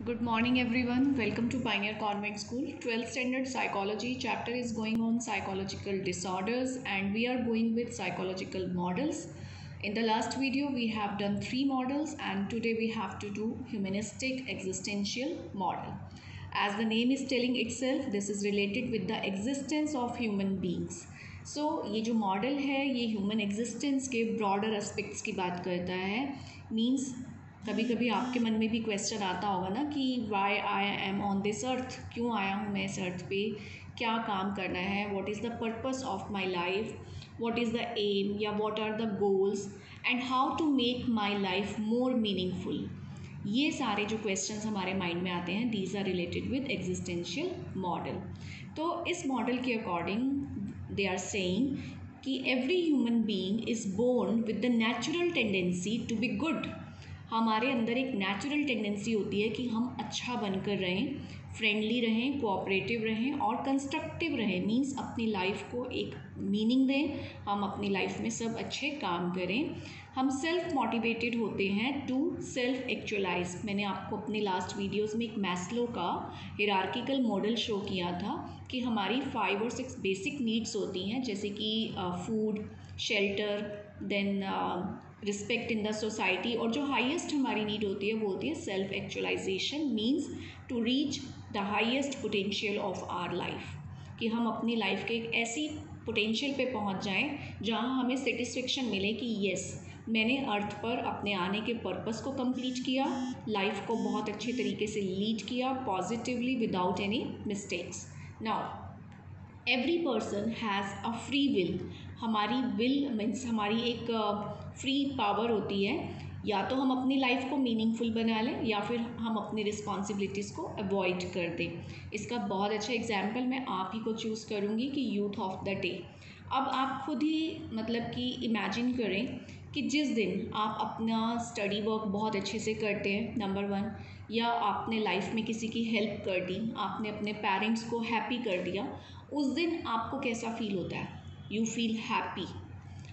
Good morning, everyone. Welcome to Pioneer Convent School. 12th Standard Psychology chapter is going on psychological disorders, and we are going with psychological models. In the last video, we have done 3 models, and today we have to do humanistic existential model. As the name is telling itself, this is related with the existence of human beings. So ये जो model है ये human existence के broader aspects की बात करता है. Means कभी कभी आपके मन में भी क्वेश्चन आता होगा ना कि why I am on this earth, क्यों आया हूँ मैं इस अर्थ पे, क्या काम करना है, what is the purpose of my life, what is the aim या what are the goals and how to make my life more meaningful. ये सारे जो क्वेश्चंस हमारे माइंड में आते हैं these are related with existential model. तो इस मॉडल के अकॉर्डिंग दे आर सेइंग कि every human being is born with the natural tendency to be good. हमारे अंदर एक नेचुरल टेंडेंसी होती है कि हम अच्छा बनकर रहें, फ्रेंडली रहें, कोऑपरेटिव रहें और कंस्ट्रक्टिव रहें. मीन्स अपनी लाइफ को एक मीनिंग दें, हम अपनी लाइफ में सब अच्छे काम करें. हम सेल्फ मोटिवेटेड होते हैं टू सेल्फ एक्चुअलाइज. मैंने आपको अपने लास्ट वीडियोस में एक मैस्लो का हिरार्किकल मॉडल शो किया था कि हमारी 5 और 6 बेसिक नीड्स होती हैं, जैसे कि food, shelter, then respect in the society, और जो हाईएस्ट हमारी नीड होती है वो होती है self actualization. Means to reach the highest potential of our life, कि हम अपनी लाइफ के एक ऐसी पोटेंशियल पे पहुंच जाएं जहां हमें सेटिस्फेक्शन मिले कि येस, मैंने अर्थ पर अपने आने के पर्पस को कंप्लीट किया, लाइफ को बहुत अच्छे तरीके से लीड किया positively without any mistakes. Now every person has a free will. हमारी विल मीन्स हमारी एक फ्री पावर होती है, या तो हम अपनी लाइफ को मीनिंगफुल बना लें या फिर हम अपनी रिस्पॉन्सिबिलिटीज़ को अवॉइड कर दें. इसका बहुत अच्छा एग्जाम्पल मैं आप ही को चूज़ करूँगी कि यूथ ऑफ द डे. अब आप खुद ही मतलब कि इमेजिन करें कि जिस दिन आप अपना स्टडी वर्क बहुत अच्छे से करते हैं, नंबर 1, या आपने लाइफ में किसी की हेल्प कर दी, आपने अपने पेरेंट्स को हैप्पी कर दिया, उस दिन आपको कैसा फील होता है? You feel happy.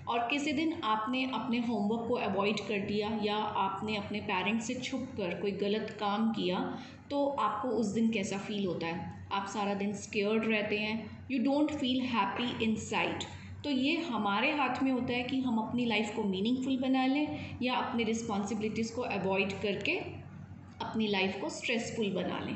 और किसी दिन आपने अपने होमवर्क को अवॉइड कर दिया या आपने अपने पेरेंट्स से छुप कर कोई गलत काम किया, तो आपको उस दिन कैसा फील होता है? आप सारा दिन स्केयर्ड रहते हैं, you don't feel happy inside. तो ये हमारे हाथ में होता है कि हम अपनी लाइफ को मीनिंगफुल बना लें या अपनी रिस्पॉन्सिबिलिटीज़ को अवॉइड करके अपनी लाइफ को स्ट्रेसफुल बना लें.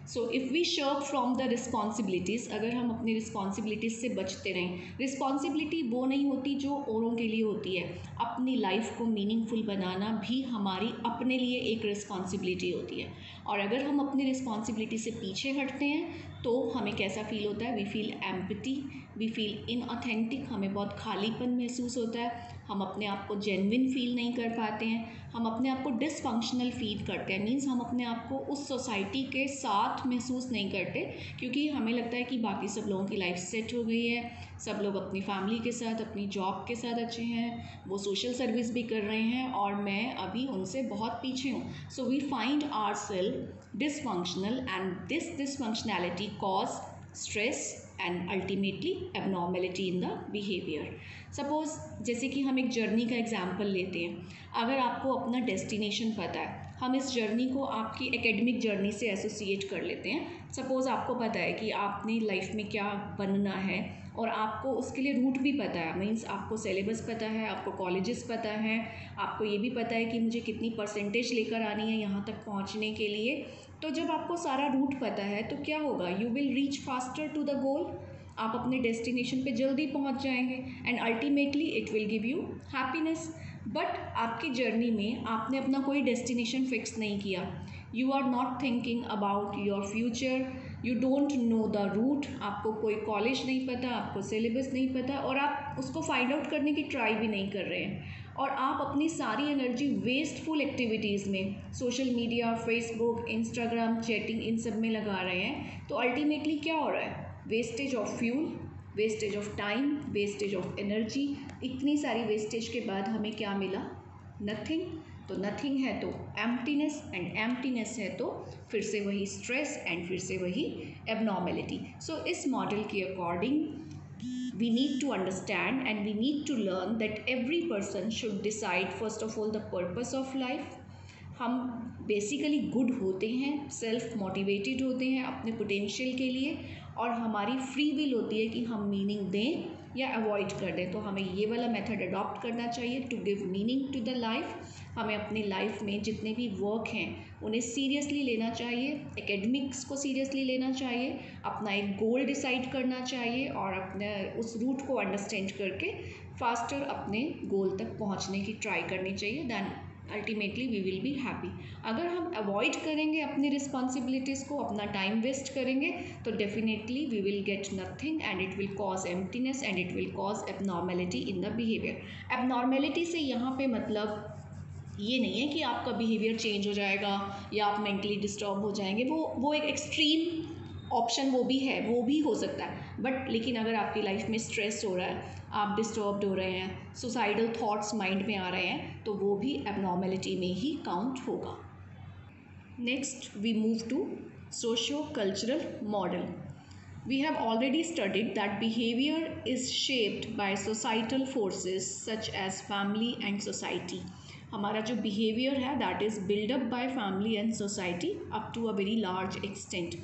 So if we shirk from the responsibilities, अगर हम अपनी रिस्पॉन्सिबिलिटीज़ से बचते रहें. रिस्पॉन्सिबिलिटी वो नहीं होती जो औरों के लिए होती है, अपनी लाइफ को मीनिंगफुल बनाना भी हमारी अपने लिए एक रिस्पॉन्सिबिलिटी होती है. और अगर हम अपनी रिस्पॉन्सिबिलिटी से पीछे हटते हैं तो हमें कैसा फील होता है? We feel empty, we feel inauthentic. हमें बहुत खालीपन महसूस होता है, हम अपने आप को जेन्युइन फील नहीं कर पाते हैं, हम अपने आप को डिसफंक्शनल फील करते हैं. मीन्स हम अपने आप को उस सोसाइटी के साथ महसूस नहीं करते, क्योंकि हमें लगता है कि बाकी सब लोगों की लाइफ सेट हो गई है, सब लोग अपनी फैमिली के साथ, अपनी जॉब के साथ अच्छे हैं, वो सोशल सर्विस भी कर रहे हैं और मैं अभी उनसे बहुत पीछे हूँ. So we find our self dysfunctional and this dysfunctionality cause stress and ultimately abnormality in the behaviour. Suppose जैसे कि हम एक जर्नी का एग्जाम्पल लेते हैं. अगर आपको अपना डेस्टिनेशन पता है, हम इस जर्नी को आपकी एकेडमिक जर्नी से एसोसिएट कर लेते हैं. सपोज़ आपको पता है कि आपने लाइफ में क्या बनना है और आपको उसके लिए रूट भी पता है. मीन्स आपको सिलेबस पता है, आपको कॉलेजेस पता है, आपको ये भी पता है कि मुझे कितनी परसेंटेज लेकर आनी है यहाँ तक पहुँचने के लिए. तो जब आपको सारा रूट पता है तो क्या होगा? You will reach faster to the goal. आप अपने डेस्टिनेशन पे जल्दी पहुँच जाएंगे and ultimately it will give you happiness. But आपकी जर्नी में आपने अपना कोई डेस्टिनेशन फिक्स नहीं किया. You are not thinking about your future, you don't know the route. आपको कोई कॉलेज नहीं पता, आपको सिलेबस नहीं पता और आप उसको फाइंड आउट करने की ट्राई भी नहीं कर रहे हैं. और आप अपनी सारी एनर्जी वेस्टफुल एक्टिविटीज़ में, social media, Facebook, Instagram, chatting, इन सब में लगा रहे हैं. तो अल्टीमेटली क्या हो रहा है? Wastage of fuel, wastage of time, wastage of energy. इतनी सारी वेस्टेज के बाद हमें क्या मिला? नथिंग. तो नथिंग है तो एम्प्टीनेस, एंड एम्प्टीनेस है तो फिर से वही स्ट्रेस एंड फिर से वही एबनॉर्मेलिटी. सो इस मॉडल के according we need to understand and we need to learn that every person should decide first of all the purpose of life, हम बेसिकली गुड होते हैं, सेल्फ मोटिवेटेड होते हैं अपने पोटेंशियल के लिए, और हमारी फ्री विल होती है कि हम मीनिंग दें या अवॉइड कर दें। तो हमें ये वाला मेथड अडॉप्ट करना चाहिए to give meaning to the life. हमें अपनी लाइफ में जितने भी वर्क हैं उन्हें सीरियसली लेना चाहिए, एकेडमिक्स को सीरियसली लेना चाहिए, अपना एक गोल डिसाइड करना चाहिए और अपने उस रूट को अंडरस्टैंड करके फास्टर अपने गोल तक पहुंचने की ट्राई करनी चाहिए। Then ultimately we will be happy. अगर हम अवॉइड करेंगे अपनी रिस्पॉन्सिबिलिटीज़ को, अपना टाइम वेस्ट करेंगे, तो definitely we will get nothing and it will cause emptiness and it will cause abnormality in the behaviour. Abnormality से यहाँ पे मतलब ये नहीं है कि आपका बिहेवियर चेंज हो जाएगा या आप मेंटली डिस्टर्ब हो जाएंगे, वो एक एक्सट्रीम ऑप्शन वो भी है, वो भी हो सकता है। बट लेकिन अगर आपकी लाइफ में स्ट्रेस हो रहा है, आप डिस्टर्ब्ड हो रहे हैं, सुसाइडल थॉट्स माइंड में आ रहे हैं, तो वो भी एबनॉर्मेलिटी में ही काउंट होगा। Next we move to socio cultural model. We have already studied that behavior is shaped by societal forces such as family and society. हमारा जो behavior है that is built up by family and society up to a very large extent.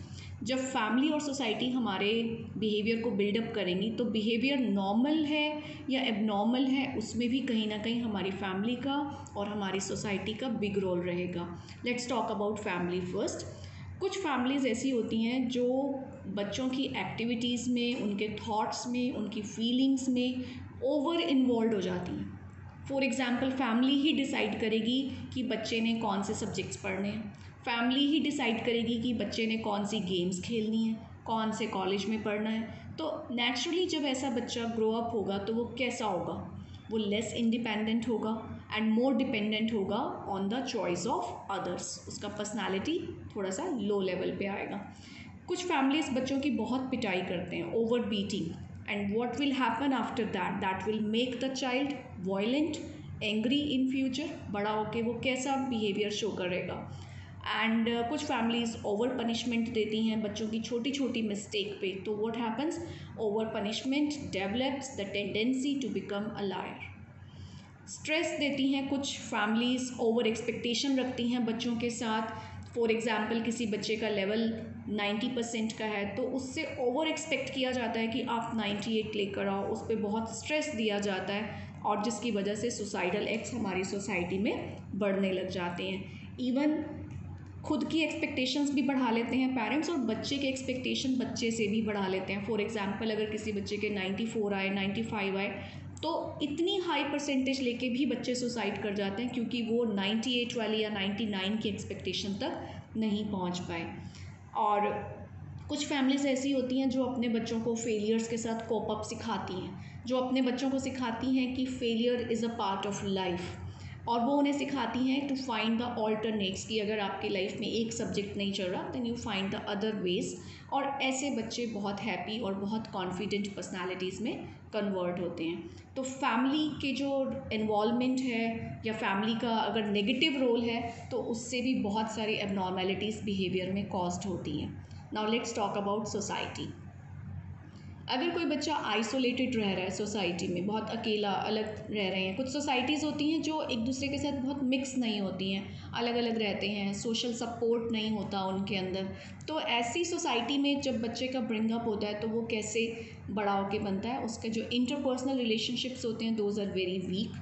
जब family और society हमारे behaviour को buildup करेंगी तो behaviour normal है या एबनॉर्मल है, उसमें भी कहीं ना कहीं हमारी फैमिली का और हमारी सोसाइटी का बिग रोल रहेगा। Let's talk about family first. कुछ फैमिलीज़ ऐसी होती हैं जो बच्चों की एक्टिविटीज़ में, उनके थॉट्स में, उनकी फीलिंग्स में ओवर इन्वॉल्व हो जाती हैं। For example family he decide करेगी कि बच्चे ने कौन से सब्जेक्ट्स पढ़ने हैं, फैमिली ही डिसाइड करेगी कि बच्चे ने कौन सी गेम्स खेलनी है, कौन से कॉलेज में पढ़ना है। तो नेचुरली जब ऐसा बच्चा ग्रो अप होगा तो वो कैसा होगा, वो लेस इंडिपेंडेंट होगा एंड मोर डिपेंडेंट होगा on the choice of others. उसका पर्सनालिटी थोड़ा सा लो लेवल पे आएगा। कुछ फैमिलीज बच्चों की बहुत पिटाई करते हैं, over beating, and what will happen after that, that will make the child violent, angry in future. बड़ा होके वो कैसा बिहेवियर शो करेगा। एंड कुछ फैमिलीज़ ओवर पनिशमेंट देती हैं बच्चों की छोटी छोटी मिस्टेक पे, तो what happens, over punishment develops the tendency to become a liar. Stress देती हैं कुछ फैमिलीज़, ओवर एक्सपेक्टेशन रखती हैं बच्चों के साथ। फॉर एग्ज़ाम्पल किसी बच्चे का लेवल 90% का है तो उससे ओवर एक्सपेक्ट किया जाता है कि आप 98 लेकर आओ, उस पर बहुत स्ट्रेस दिया जाता है और जिसकी वजह से सुसाइडल एक्ट्स हमारी सोसाइटी में बढ़ने लग जाते हैं। इवन खुद की एक्सपेक्टेशंस भी बढ़ा लेते हैं पेरेंट्स और बच्चे के एक्सपेक्टेशन बच्चे से भी बढ़ा लेते हैं। फॉर एग्ज़ाम्पल अगर किसी बच्चे के 94 आए, 95 आए, तो इतनी हाई परसेंटेज लेके भी बच्चे सुसाइड कर जाते हैं क्योंकि वो 98 वाली या 99 की एक्सपेक्टेशन तक नहीं पहुंच पाए। और कुछ फैमिलीज़ ऐसी होती हैं जो अपने बच्चों को फेलियर्स के साथ कोप अप सिखाती हैं, जो अपने बच्चों को सिखाती हैं कि failure is a part of life, और वो उन्हें सिखाती हैं टू फाइंड द ऑल्टरनेट्स, कि अगर आपकी लाइफ में एक सब्जेक्ट नहीं चल रहा then you find the other ways. और ऐसे बच्चे बहुत हैप्पी और बहुत कॉन्फिडेंट पर्सनालिटीज़ में कन्वर्ट होते हैं। तो फैमिली के जो इन्वॉल्वमेंट है या फैमिली का अगर नेगेटिव रोल है तो उससे भी बहुत सारी एबनॉर्मेलिटीज़ बिहेवियर में कॉज्ड होती हैं। Now let's talk about society. अगर कोई बच्चा आइसोलेटेड रह रहा है सोसाइटी में, बहुत अकेला अलग रह रहे हैं, कुछ सोसाइटीज़ होती हैं जो एक दूसरे के साथ बहुत मिक्स नहीं होती हैं, अलग अलग रहते हैं, सोशल सपोर्ट नहीं होता उनके अंदर, तो ऐसी सोसाइटी में जब बच्चे का ब्रिंगअप होता है तो वो कैसे बड़ा होके बनता है, उसके जो इंटरपर्सनल रिलेशनशिप्स होते हैं those are very weak,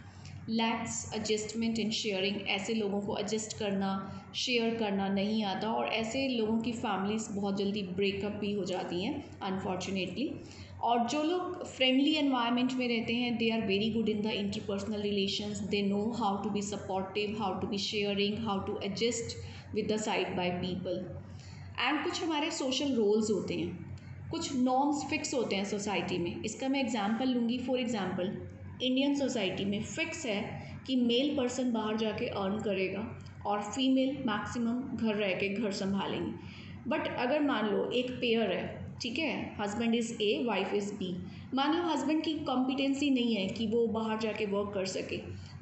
lacks adjustment in sharing. ऐसे लोगों को एडजस्ट करना, शेयर करना नहीं आता और ऐसे लोगों की फैमिलीज़ बहुत जल्दी ब्रेकअप भी हो जाती हैं अनफॉर्चुनेटली। और जो लोग फ्रेंडली एनवायरनमेंट में रहते हैं they are very good in the interpersonal relations, they know how to be supportive, how to be sharing, how to adjust with the side by people. And कुछ हमारे सोशल रोल्स होते हैं, कुछ norms fix होते हैं society में। इसका मैं एग्जांपल लूँगी। फॉर एग्जांपल इंडियन सोसाइटी में फ़िक्स है कि मेल पर्सन बाहर जाके अर्न करेगा और फीमेल मैक्सिमम घर रह के घर संभालेंगी। बट अगर मान लो एक पेयर है, ठीक है, husband is A, wife is B, मान लो हस्बैंड की कॉम्पिटेंसी नहीं है कि वो बाहर जाके वर्क कर सके,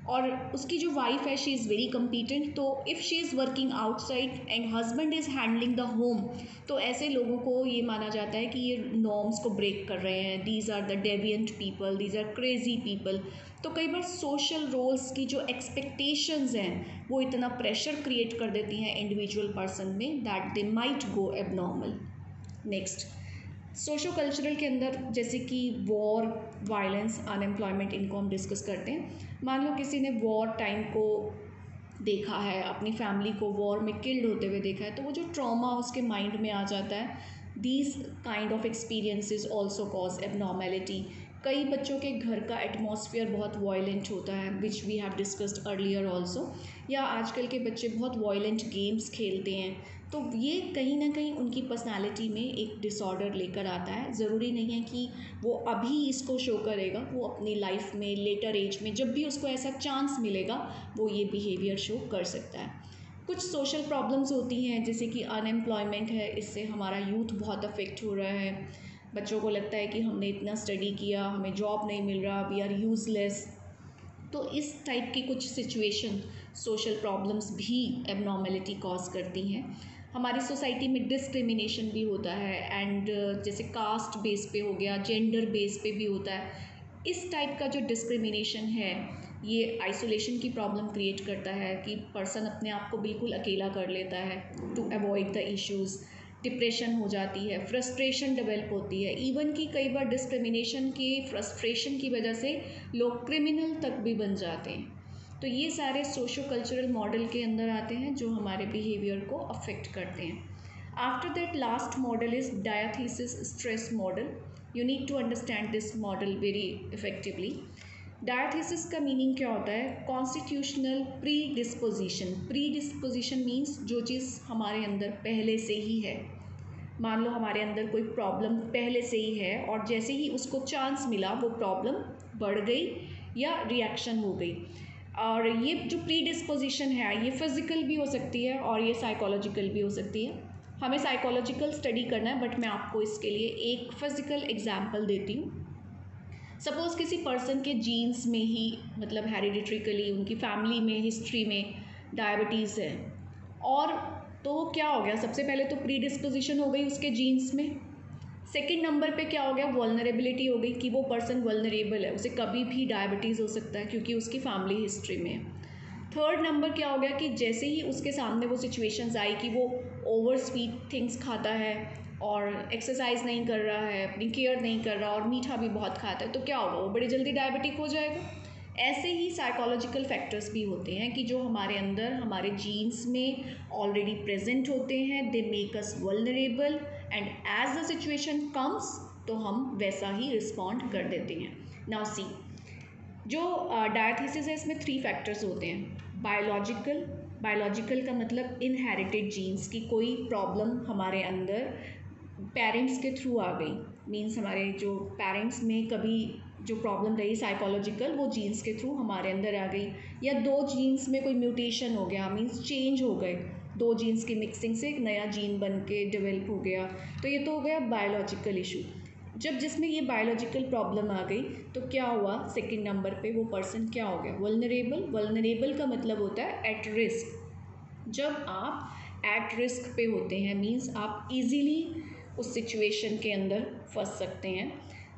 और उसकी जो वाइफ है शी इज़ वेरी कम्पिटेंट, तो if she is working outside and husband is handling the home, तो ऐसे लोगों को ये माना जाता है कि ये नॉर्म्स को ब्रेक कर रहे हैं, these are the deviant people, these are crazy people. तो कई बार सोशल रोल्स की जो एक्सपेक्टेशंस हैं वो इतना प्रेशर क्रिएट कर देती हैं इंडिविजुअल पर्सन में that they might go abnormal. Next, socio cultural के अंदर जैसे कि वॉर, वायलेंस, अनएम्प्लॉयमेंट, इनको हम डिस्कस करते हैं। मान लो किसी ने वॉर टाइम को देखा है, अपनी फैमिली को वॉर में किल्ड होते हुए देखा है, तो वो जो ट्रॉमा उसके माइंड में आ जाता है, these kind of experiences also cause abnormality. कई बच्चों के घर का एटमॉस्फेयर बहुत वॉयलेंट होता है, which we have discussed earlier also, या आजकल के बच्चे बहुत वॉयलेंट गेम्स खेलते हैं, तो ये कहीं ना कहीं उनकी पर्सनालिटी में एक डिसऑर्डर लेकर आता है। ज़रूरी नहीं है कि वो अभी इसको शो करेगा, वो अपनी लाइफ में लेटर एज में जब भी उसको ऐसा चांस मिलेगा वो ये बिहेवियर शो कर सकता है। कुछ सोशल प्रॉब्लम्स होती हैं जैसे कि अनएम्प्लॉयमेंट है, इससे हमारा यूथ बहुत अफेक्ट हो रहा है। बच्चों को लगता है कि हमने इतना स्टडी किया, हमें जॉब नहीं मिल रहा, वी आर यूज़लेस। तो इस टाइप की कुछ सिचुएशन, सोशल प्रॉब्लम्स भी एबनॉर्मेलिटी कॉज करती हैं। हमारी सोसाइटी में डिस्क्रिमिनेशन भी होता है, एंड जैसे कास्ट बेस पे हो गया, जेंडर बेस पे भी होता है। इस टाइप का जो डिस्क्रिमिनेशन है ये आइसोलेशन की प्रॉब्लम क्रिएट करता है कि पर्सन अपने आप को बिल्कुल अकेला कर लेता है to avoid the issues. Depression हो जाती है, फ्रस्ट्रेशन डेवलप होती है, इवन कि कई बार डिस्क्रिमिनेशन की फ्रस्ट्रेशन की वजह से लोग क्रिमिनल तक भी बन जाते हैं। तो ये सारे सोशो कल्चरल मॉडल के अंदर आते हैं जो हमारे बिहेवियर को अफेक्ट करते हैं। After that last model is diathesis stress model. You need to understand this model very effectively. Diathesis का मीनिंग क्या होता है? Constitutional predisposition. Predisposition means जो चीज़ हमारे अंदर पहले से ही है। मान लो हमारे अंदर कोई प्रॉब्लम पहले से ही है और जैसे ही उसको चांस मिला वो प्रॉब्लम बढ़ गई या रिएक्शन हो गई। और ये जो प्री डिस्पोजिशन है ये फिज़िकल भी हो सकती है और ये साइकोलॉजिकल भी हो सकती है। हमें साइकोलॉजिकल स्टडी करना है, बट मैं आपको इसके लिए एक फिज़िकल एग्जाम्पल देती हूँ। सपोज़ किसी पर्सन के जीन्स में ही, मतलब हेरिडिट्रिकली उनकी फैमिली में, हिस्ट्री में डायबिटीज़ है, और तो क्या हो गया, सबसे पहले तो प्री डिस्पोजिशन हो गई उसके जीन्स में। सेकंड नंबर पे क्या हो गया, वल्नरेबिलिटी हो गई कि वो पर्सन वल्नरेबल है, उसे कभी भी डायबिटीज़ हो सकता है क्योंकि उसकी फैमिली हिस्ट्री में है। थर्ड नंबर क्या हो गया कि जैसे ही उसके सामने वो सिचुएशंस आई कि वो ओवर स्वीट थिंग्स खाता है और एक्सरसाइज नहीं कर रहा है, अपनी केयर नहीं कर रहा और मीठा भी बहुत खाता है, तो क्या होगा, वो बड़ी जल्दी डायबिटिक हो जाएगा। ऐसे ही साइकोलॉजिकल फैक्टर्स भी होते हैं कि जो हमारे अंदर हमारे जीन्स में ऑलरेडी प्रेजेंट होते हैं, they make us vulnerable and as the situation comes तो हम वैसा ही रिस्पॉन्ड कर देते हैं। नाउ सी, जो डायथीसिस है इसमें 3 फैक्टर्स होते हैं। बायोलॉजिकल का मतलब इनहेरिटेड जीन्स की कोई प्रॉब्लम हमारे अंदर पेरेंट्स के थ्रू आ गई, मीन्स हमारे जो पेरेंट्स में कभी जो प्रॉब्लम रही साइकोलॉजिकल वो जीन्स के थ्रू हमारे अंदर आ गई, या 2 जीन्स में कोई म्यूटेशन हो गया, मीन्स चेंज हो गए, 2 जीन्स की मिक्सिंग से एक नया जीन बन के डेवलप हो गया, तो ये तो हो गया बायोलॉजिकल इशू। जब जिसमें ये बायोलॉजिकल प्रॉब्लम आ गई तो क्या हुआ, सेकंड नंबर पे वो पर्सन क्या हो गया, वल्नरेबल। वल्नरेबल का मतलब होता है एट रिस्क। जब आप एट रिस्क पे होते हैं मीन्स आप इजीली उस सिचुएशन के अंदर फंस सकते हैं।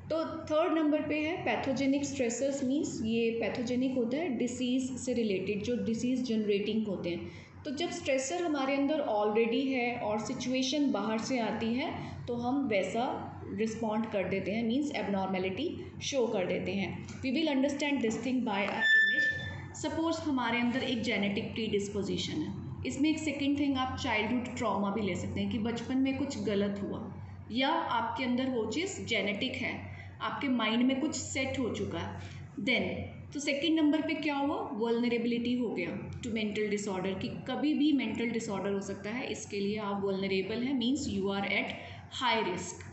तो थर्ड नंबर पे है पैथोजेनिक स्ट्रेसर्स, मीन्स ये पैथोजेनिक होता है डिसीज़ से रिलेटेड, जो डिसीज़ जनरेटिंग होते हैं। तो जब स्ट्रेसर हमारे अंदर ऑलरेडी है और सिचुएशन बाहर से आती है तो हम वैसा रिस्पॉन्ड कर देते हैं, मीन्स एबनॉर्मेलिटी शो कर देते हैं। We will understand this thing by a image. Suppose हमारे अंदर एक जेनेटिक प्री डिस्पोजिशन है, इसमें एक सेकेंड थिंग आप चाइल्डहुड ट्रॉमा भी ले सकते हैं कि बचपन में कुछ गलत हुआ या आपके अंदर वो चीज़ जेनेटिक है, आपके माइंड में कुछ सेट हो चुका है। देन तो सेकंड नंबर पे क्या हुआ, वल्नरेबिलिटी हो गया टू मेंटल डिसऑर्डर, कि कभी भी मेंटल डिसऑर्डर हो सकता है, इसके लिए आप वल्नरेबल हैं, means you are at high risk.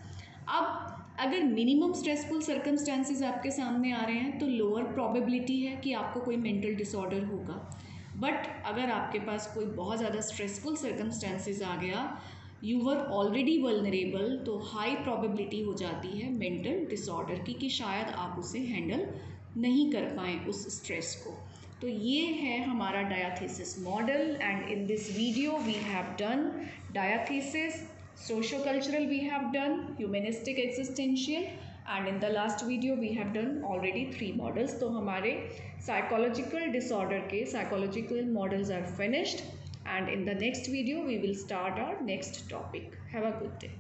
अब अगर मिनिमम स्ट्रेसफुल सर्कमस्टांसिस आपके सामने आ रहे हैं तो लोअर प्रोबेबिलिटी है कि आपको कोई मेंटल डिसऑर्डर होगा। बट अगर आपके पास कोई बहुत ज़्यादा स्ट्रेसफुल सर्कमस्टांसिस आ गया, यू वर ऑलरेडी वल्नरेबल, तो हाई प्रोबेबिलिटी हो जाती है मेंटल डिसऑर्डर की कि शायद आप उसे हैंडल नहीं कर पाएँ उस स्ट्रेस को। तो ये है हमारा diathesis model and in this video we have done diathesis, sociocultural we have done, humanistic existential and in the last video we have done already 3 models. तो हमारे psychological disorder के psychological models are finished and in the next video we will start our next topic. Have a good day.